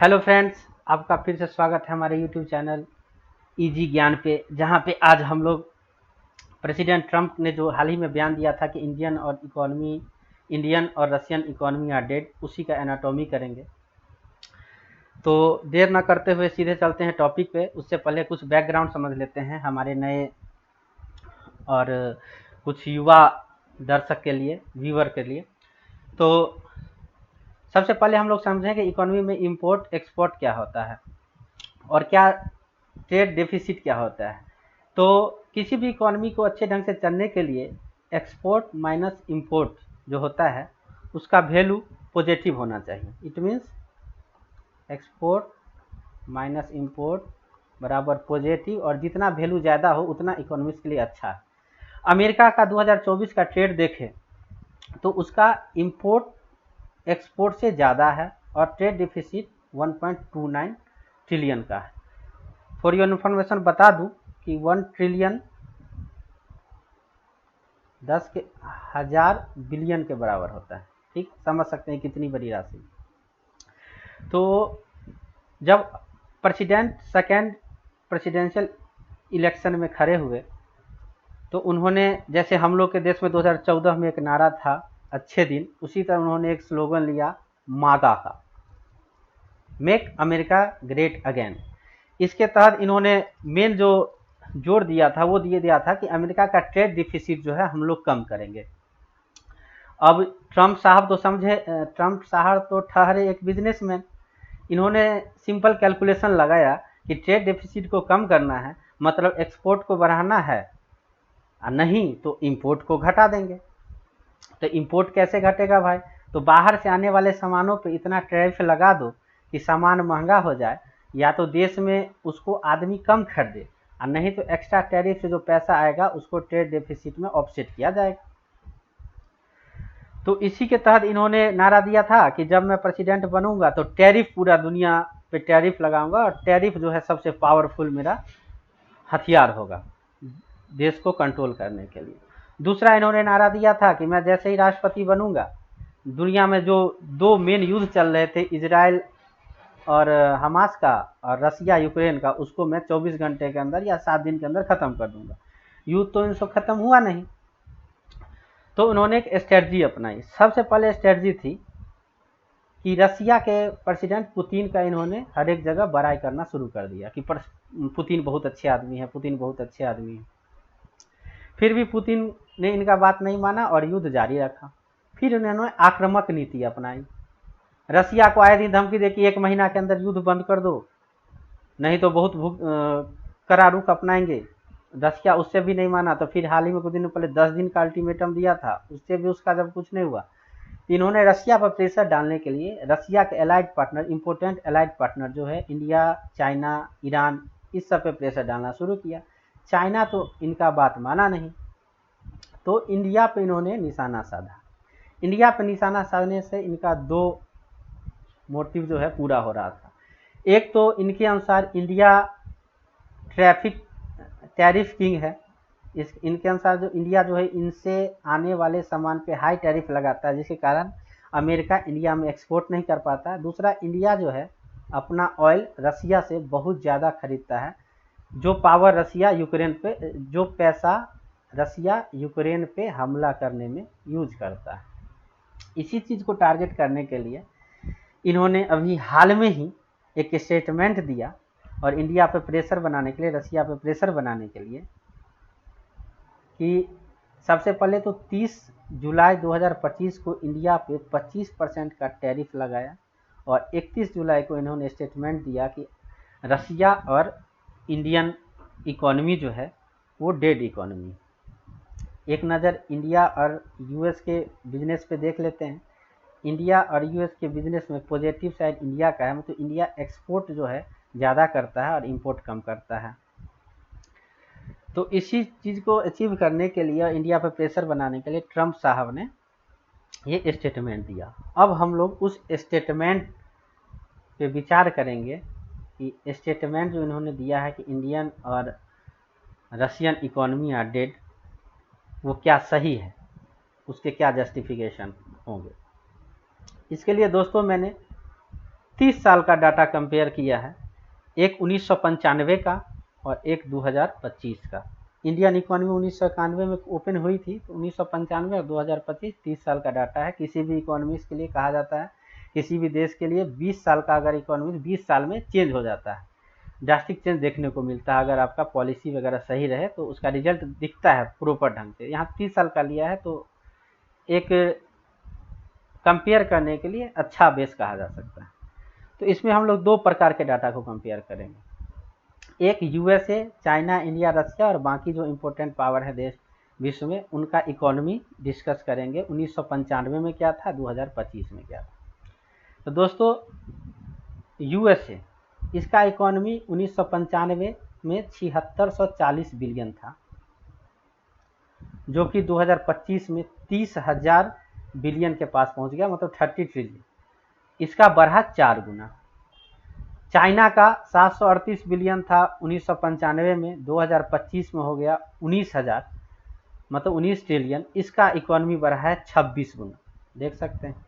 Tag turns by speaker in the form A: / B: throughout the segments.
A: Hello friends, आपका फिर से स्वागत है हमारे यूट्यूब चैनल इजी ज्ञान पे, जहां पे आज हम लोग प्रेसिडेंट ट्रंप ने जो हाल ही में बयान दिया था कि इंडियन और रशियन इकोनॉमी आर डेड, उसी का एनाटॉमी करेंगे। तो देर ना करते हुए सीधे चलते हैं टॉपिक पे। उससे पहले कुछ बैकग्राउंड समझ लेते हैं हमारे नए और कुछ युवा दर्शक के लिए, व्यूअर के लिए। तो सबसे पहले हम लोग समझें कि इकोनॉमी में इंपोर्ट एक्सपोर्ट क्या होता है और क्या ट्रेड डेफिसिट क्या होता है। तो किसी भी इकोनॉमी को अच्छे ढंग से चलने के लिए एक्सपोर्ट माइनस इंपोर्ट जो होता है उसका वैल्यू पॉजिटिव होना चाहिए। It means export minus import बराबर पॉजिटिव, और जितना वैल्यू ज़्यादा हो उतना इकोनॉमिक्स के लिए अच्छा है। अमेरिका का 2024 का ट्रेड देखें तो उसका इंपोर्ट एक्सपोर्ट से ज़्यादा है और ट्रेड डिफिसिट 1.29 ट्रिलियन का है। फॉर योर इन्फॉर्मेशन बता दूं कि 1 ट्रिलियन 10,000 बिलियन के बराबर होता है। ठीक, समझ सकते हैं कितनी बड़ी राशि। तो जब सेकेंड प्रेसिडेंशियल इलेक्शन में खड़े हुए तो उन्होंने, जैसे हम लोग के देश में 2014 में एक नारा था अच्छे दिन, उसी तरह उन्होंने एक स्लोगन लिया मागा का, मेक अमेरिका ग्रेट अगेन। इसके तहत इन्होंने मेन जो जोर दिया था वो दिया था कि अमेरिका का ट्रेड डिफिसिट जो है हम लोग कम करेंगे। अब ट्रंप साहब तो ठहरे एक बिजनेसमैन। इन्होंने सिंपल कैलकुलेशन लगाया कि ट्रेड डिफिसिट को कम करना है, मतलब एक्सपोर्ट को बढ़ाना है, और नहीं तो इंपोर्ट को घटा देंगे। तो इंपोर्ट कैसे घटेगा भाई? तो बाहर से आने वाले सामानों पे इतना टैरिफ लगा दो कि सामान महंगा हो जाए, या तो देश में उसको आदमी कम खरीदे, और नहीं तो एक्स्ट्रा टैरिफ से जो पैसा आएगा उसको ट्रेड डेफिसिट में ऑफसेट किया जाएगा। तो इसी के तहत इन्होंने नारा दिया था कि जब मैं प्रेसिडेंट बनूंगा तो टैरिफ, पूरा दुनिया पे टैरिफ लगाऊंगा, और टैरिफ जो है सबसे पावरफुल मेरा हथियार होगा देश को कंट्रोल करने के लिए। दूसरा इन्होंने नारा दिया था कि मैं जैसे ही राष्ट्रपति बनूंगा, दुनिया में जो दो मेन युद्ध चल रहे थे, इजराइल और हमास का और रसिया यूक्रेन का, उसको मैं 24 घंटे के अंदर या 7 दिन के अंदर खत्म कर दूंगा। युद्ध तो इनसे खत्म हुआ नहीं, तो उन्होंने एक स्ट्रेटजी अपनाई। सबसे पहले स्ट्रेटजी थी कि रसिया के प्रेसिडेंट पुतिन का इन्होंने हर एक जगह बड़ाई करना शुरू कर दिया कि पुतिन बहुत अच्छे आदमी है, पुतिन बहुत अच्छे आदमी है। फिर भी पुतिन ने इनका बात नहीं माना और युद्ध जारी रखा। फिर उन्होंने आक्रामक नीति अपनाई, रसिया को आए दिन धमकी दे कि 1 महीना के अंदर युद्ध बंद कर दो, नहीं तो बहुत कड़ा रुख अपनाएंगे। रसिया उससे भी नहीं माना, तो फिर हाल ही में कुछ दिन पहले 10 दिन का अल्टीमेटम दिया था, उससे भी उसका जब कुछ नहीं हुआ, इन्होंने रसिया पर प्रेशर डालने के लिए रसिया के allied partner, important allied partner जो है इंडिया, चाइना, ईरान, इस सब पे प्रेशर डालना शुरू किया। चाइना तो इनका बात माना नहीं, तो इंडिया पे इन्होंने निशाना साधा। इंडिया पे निशाना साधने से इनका दो मोटिव जो है पूरा हो रहा था। एक तो इनके अनुसार इंडिया टैरिफ किंग है। इनके अनुसार जो इंडिया जो है इनसे आने वाले सामान पे हाई टैरिफ लगाता है, जिसके कारण अमेरिका इंडिया में एक्सपोर्ट नहीं कर पाता। दूसरा, इंडिया जो है अपना ऑयल रसिया से बहुत ज़्यादा खरीदता है, जो पावर रसिया यूक्रेन पे, जो पैसा रसिया यूक्रेन पे हमला करने में यूज करता है। इसी चीज़ को टारगेट करने के लिए इन्होंने अभी हाल में ही एक स्टेटमेंट दिया, और इंडिया पे प्रेशर बनाने के लिए, रसिया पे प्रेशर बनाने के लिए, कि सबसे पहले तो 30 जुलाई 2025 को इंडिया पे 25% का टैरिफ लगाया, और 31 जुलाई को इन्होंने स्टेटमेंट दिया कि रसिया और इंडियन इकोनॉमी जो है वो डेड इकोनॉमी। एक नज़र इंडिया और यूएस के बिजनेस पे देख लेते हैं। इंडिया और यूएस के बिजनेस में पॉजिटिव साइड इंडिया का है, मतलब इंडिया एक्सपोर्ट जो है ज़्यादा करता है और इंपोर्ट कम करता है। तो इसी चीज़ को अचीव करने के लिए, इंडिया पर प्रेशर बनाने के लिए, ट्रंप साहब ने ये स्टेटमेंट दिया। अब हम लोग उस स्टेटमेंट पे विचार करेंगे कि स्टेटमेंट जो इन्होंने दिया है कि इंडियन और रशियन इकोनॉमी आर डेड, वो क्या सही है, उसके क्या जस्टिफिकेशन होंगे। इसके लिए दोस्तों मैंने 30 साल का डाटा कंपेयर किया है, एक 1995 का और एक 2025 का। इंडियन इकोनॉमी 1991 में ओपन हुई थी, तो 1995 और 2025 30 साल का डाटा है। किसी भी इकोनॉमिस्ट के लिए कहा जाता है, किसी भी देश के लिए 20 साल का अगर इकोनॉमी 20 साल में चेंज हो जाता है, ड्रास्टिक चेंज देखने को मिलता है। अगर आपका पॉलिसी वगैरह सही रहे तो उसका रिजल्ट दिखता है प्रॉपर ढंग से। यहाँ 30 साल का लिया है तो एक कंपेयर करने के लिए अच्छा बेस कहा जा सकता है। तो इसमें हम लोग दो प्रकार के डाटा को कंपेयर करेंगे, एक यूएसए, चाइना, इंडिया, रशिया और बाकी जो इम्पोर्टेंट पावर है देश विश्व में, उनका इकोनॉमी डिस्कस करेंगे। 1995 में क्या था, 2025 में क्या था। तो दोस्तों यूएसए, इसका इकोनॉमी 1995 में 7640 बिलियन था, जो कि 2025 में 30,000 बिलियन के पास पहुंच गया, मतलब 30 ट्रिलियन। इसका बढ़ा 4 गुना। चाइना का 738 बिलियन था 1995 में, 2025 में हो गया 19,000, मतलब 19 ट्रिलियन। इसका इकोनॉमी बढ़ा है 26 गुना, देख सकते हैं।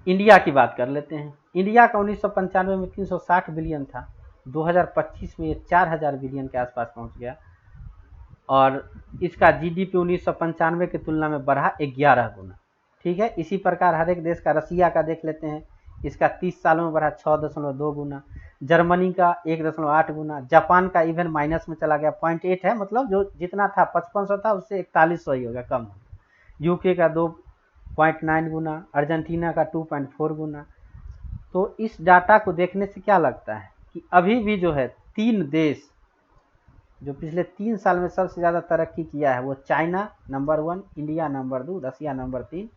A: इंडिया की बात कर लेते हैं। इंडिया का 1995 में 360 बिलियन था, 2025 में ये 4000 बिलियन के आसपास पहुंच गया और इसका जीडीपी 1995 की तुलना में बढ़ा 11 गुना। ठीक है, इसी प्रकार हर एक देश का, रसिया का देख लेते हैं, इसका 30 सालों में बढ़ा 6.2 गुना, जर्मनी का 1.8 गुना, जापान का इवन माइनस में चला गया, 0.8 है, मतलब जो जितना था 5500 था उससे 4100 ही हो गया, कम। यूके का 2.9 गुना, अर्जेंटीना का 2.4 गुना। तो इस डाटा को देखने से क्या लगता है कि अभी भी जो है 3 देश जो पिछले 3 साल में सबसे ज़्यादा तरक्की किया है, वो चाइना नंबर 1, इंडिया नंबर 2, रसिया नंबर 3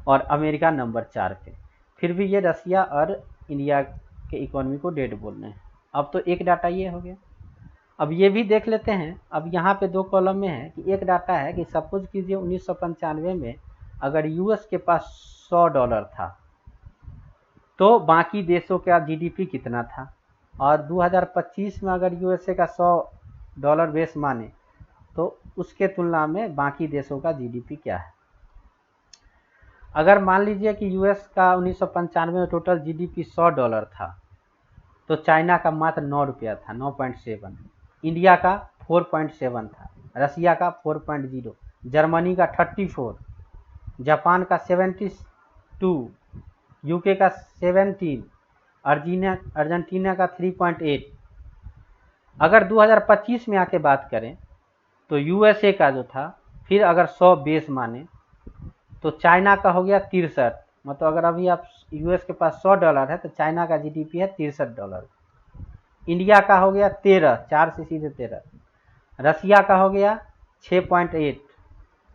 A: और अमेरिका नंबर 4 पे। फिर भी ये रसिया और इंडिया के इकोनॉमी को डेड बोल रहे हैं। अब तो एक डाटा ये हो गया। अब ये भी देख लेते हैं। अब यहाँ पे 2 कॉलम में है कि एक डाटा है कि सपोज कीजिए 1995 में अगर यूएस के पास $100 था तो बाकी देशों का जीडीपी कितना था, और 2025 में अगर यूएसए का $100 बेस माने तो उसके तुलना में बाकी देशों का जीडीपी क्या है। अगर मान लीजिए कि यूएस का 1995 में टोटल जीडीपी $100 था, तो चाइना का मात्र 9 रुपया था, 9.7, इंडिया का 4.7 था, रसिया का 4.0, जर्मनी का 34, जापान का 72, यूके का 17, अर्जेंटीना का 3.8। अगर 2025 में आके बात करें तो यूएसए का जो था, फिर अगर 100 बेस माने तो चाइना का हो गया 63, मतलब अगर अभी आप यूएस के पास $100 है तो चाइना का जीडीपी है $63। इंडिया का हो गया 13, 4 से सीधे 13, रसिया का हो गया 6.8,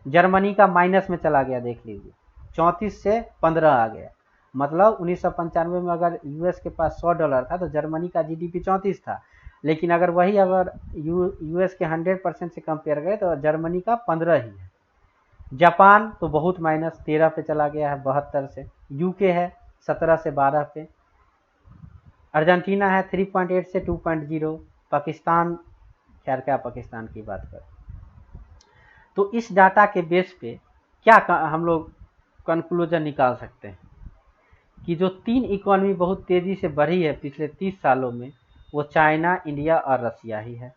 A: जर्मनी का माइनस में चला गया, देख लीजिए 34 से 15 आ गया। मतलब 1995 में अगर यूएस के पास $100 था तो जर्मनी का जीडीपी 34 था, लेकिन अगर वही अगर यूएस के 100% से कंपेयर करें तो जर्मनी का 15 ही है। जापान तो बहुत माइनस, 13 पे चला गया है, 72 से। यूके है 17 से 12 पे, अर्जेंटीना है 3.8 से 2.0, पाकिस्तान, खैर क्या पाकिस्तान की बात करें। तो इस डाटा के बेस पे क्या हम लोग कंक्लूजन निकाल सकते हैं कि जो 3 इकोनॉमी बहुत तेज़ी से बढ़ी है पिछले 30 सालों में, वो चाइना, इंडिया और रसिया ही है।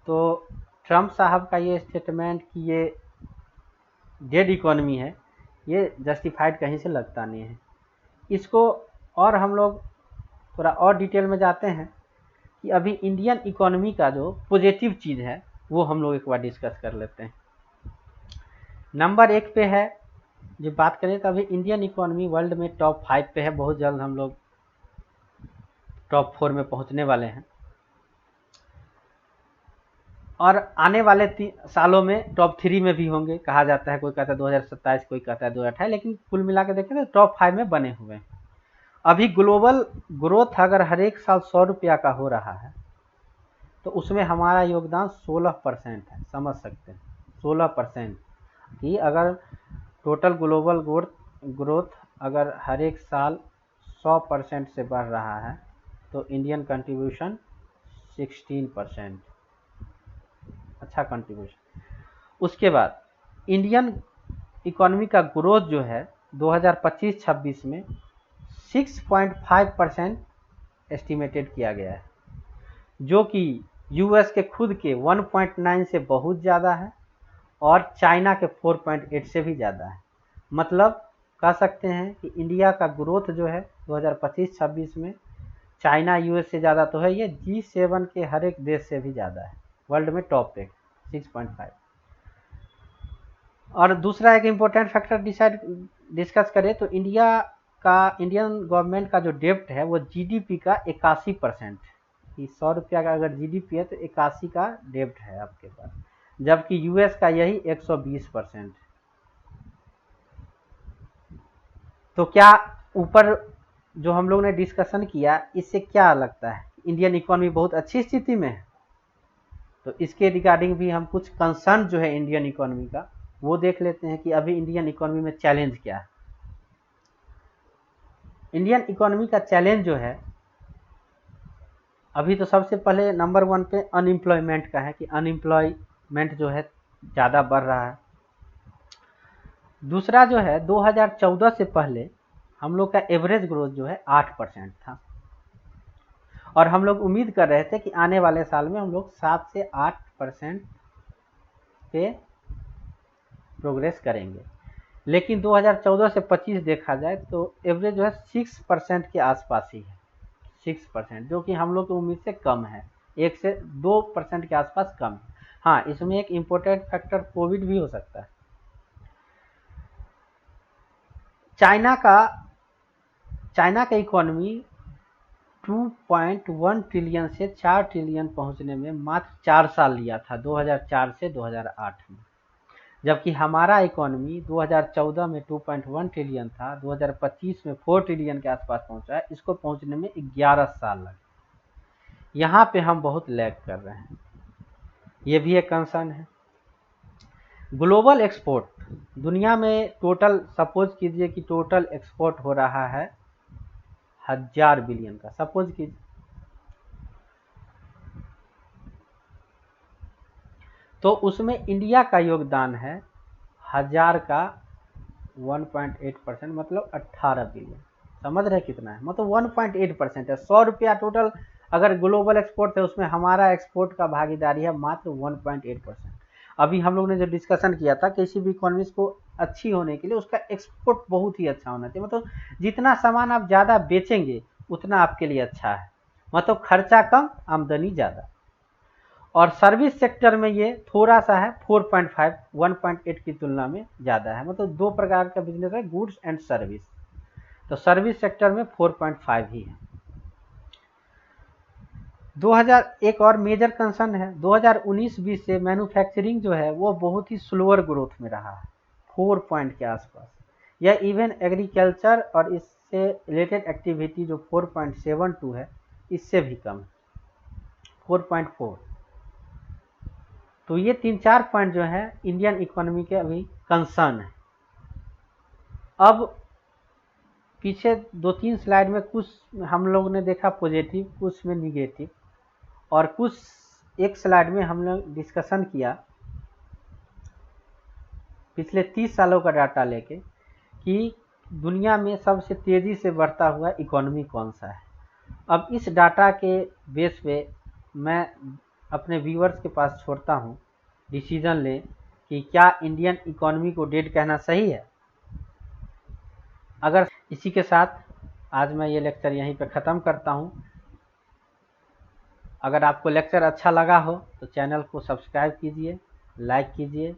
A: तो ट्रम्प साहब का ये स्टेटमेंट कि ये डेड इकोनॉमी है, ये जस्टिफाइड कहीं से लगता नहीं है। इसको और हम लोग थोड़ा और डिटेल में जाते हैं कि अभी इंडियन इकोनॉमी का जो पॉजिटिव चीज़ है वो हम लोग एक बार डिस्कस कर लेते हैं। नंबर 1 पे है, जो बात करें तो अभी इंडियन इकोनॉमी वर्ल्ड में टॉप 5 पे है, बहुत जल्द हम लोग टॉप 4 में पहुंचने वाले हैं और आने वाले सालों में टॉप 3 में भी होंगे, कहा जाता है। कोई कहता है 2027, कोई कहता है 2028, लेकिन कुल मिला के देखें तो टॉप 5 में बने हुए हैं। अभी ग्लोबल ग्रोथ अगर हर एक साल 100 रुपया का हो रहा है तो उसमें हमारा योगदान 16% है, समझ सकते हैं 16%। कि अगर टोटल ग्लोबल ग्रोथ अगर हर एक साल 100% से बढ़ रहा है तो इंडियन कंट्रीब्यूशन 16%, अच्छा कंट्रीब्यूशन। उसके बाद इंडियन इकोनॉमी का ग्रोथ जो है 2025-26 में 6.5% एस्टिमेटेड किया गया है, जो कि यूएस के खुद के 1.9 से बहुत ज़्यादा है और चाइना के 4.8 से भी ज़्यादा है। मतलब कह सकते हैं कि इंडिया का ग्रोथ जो है 2025-26 में चाइना यूएस से ज़्यादा तो है, ये G7 के हर एक देश से भी ज़्यादा है, वर्ल्ड में टॉप पे 6.5। और दूसरा एक इम्पोर्टेंट फैक्टर डिस्कस करें तो इंडियन गवर्नमेंट का जो डेब्ट है वो जीडीपी का 81%, कि 100 रुपया का अगर जीडीपी है तो 81 का डेब्ट है आपके पास, जबकि यूएस का यही 120%। तो क्या ऊपर जो हम लोग ने डिस्कशन किया इससे क्या लगता है, इंडियन इकोनॉमी बहुत अच्छी स्थिति में है? तो इसके रिगार्डिंग भी हम कुछ कंसर्न जो है इंडियन इकोनॉमी का वो देख लेते हैं कि अभी इंडियन इकोनॉमी में चैलेंज क्या है। इंडियन इकोनॉमी का चैलेंज जो है अभी तो सबसे पहले नंबर 1 पे अनएम्प्लॉयमेंट का है, कि अनएम्प्लॉयमेंट जो है ज़्यादा बढ़ रहा है। दूसरा जो है 2014 से पहले हम लोग का एवरेज ग्रोथ जो है 8% था, और हम लोग उम्मीद कर रहे थे कि आने वाले साल में हम लोग 7 से 8% पे प्रोग्रेस करेंगे। लेकिन 2014 से 25 देखा जाए तो एवरेज जो है 6% के आसपास ही है, 6%, जो कि हम लोग की उम्मीद से कम है, 1 से 2% के आसपास कम है। हाँ, इसमें एक इम्पोर्टेंट फैक्टर कोविड भी हो सकता है। चाइना का इकोनॉमी 2.1 ट्रिलियन से 4 ट्रिलियन पहुंचने में मात्र 4 साल लिया था, 2004 से 2008 में, जबकि हमारा इकोनॉमी 2014 में 2.1 ट्रिलियन था, 2025 में 4 ट्रिलियन के आसपास पहुंचा है, इसको पहुंचने में 11 साल लगे। यहाँ पे हम बहुत लैग कर रहे हैं, ये भी एक कंसर्न है। ग्लोबल एक्सपोर्ट, दुनिया में टोटल सपोज कीजिए कि टोटल एक्सपोर्ट हो रहा है 1000 बिलियन का, सपोज कीजिए, तो उसमें इंडिया का योगदान है 1000 का 1.8%, मतलब 18 बिलियन। समझ रहे कितना है, मतलब 1.8% है। 100 रुपया टोटल अगर ग्लोबल एक्सपोर्ट है उसमें हमारा एक्सपोर्ट का भागीदारी है मात्र 1.8%। अभी हम लोग ने जो डिस्कशन किया था, किसी भी इकोनॉमिक्स को अच्छी होने के लिए उसका एक्सपोर्ट बहुत ही अच्छा होना चाहिए, मतलब जितना सामान आप ज़्यादा बेचेंगे उतना आपके लिए अच्छा है, मतलब खर्चा कम आमदनी ज़्यादा। और सर्विस सेक्टर में ये थोड़ा सा है, 4.5 1.8 की तुलना में ज़्यादा है, मतलब दो प्रकार का बिजनेस है, गुड्स एंड सर्विस। तो सर्विस सेक्टर में 4.5 ही है। 2000 एक और मेजर कंसर्न है, 2019-20 से मैन्युफैक्चरिंग जो है वो बहुत ही स्लोअर ग्रोथ में रहा है, 4 पॉइंट के आसपास, या इवन एग्रीकल्चर और इससे रिलेटेड एक्टिविटी जो 4.72 है इससे भी कम, 4.4। तो ये 3-4 पॉइंट जो है इंडियन इकोनॉमी के अभी कंसर्न है। अब पीछे 2-3 स्लाइड में कुछ हम लोग ने देखा पॉजिटिव, कुछ में निगेटिव, और कुछ एक स्लाइड में हम लोग डिस्कशन किया पिछले 30 सालों का डाटा लेके कि दुनिया में सबसे तेज़ी से बढ़ता हुआ इकोनॉमी कौन सा है। अब इस डाटा के बेस पे मैं अपने व्यूअर्स के पास छोड़ता हूँ, डिसीजन लें कि क्या इंडियन इकोनॉमी को डेड कहना सही है। अगर इसी के साथ आज मैं ये लेक्चर यहीं पे ख़त्म करता हूँ। अगर आपको लेक्चर अच्छा लगा हो तो चैनल को सब्सक्राइब कीजिए, लाइक कीजिए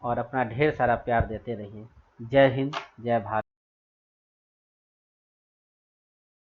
A: और अपना ढेर सारा प्यार देते रहिए। जय हिंद, जय भारत।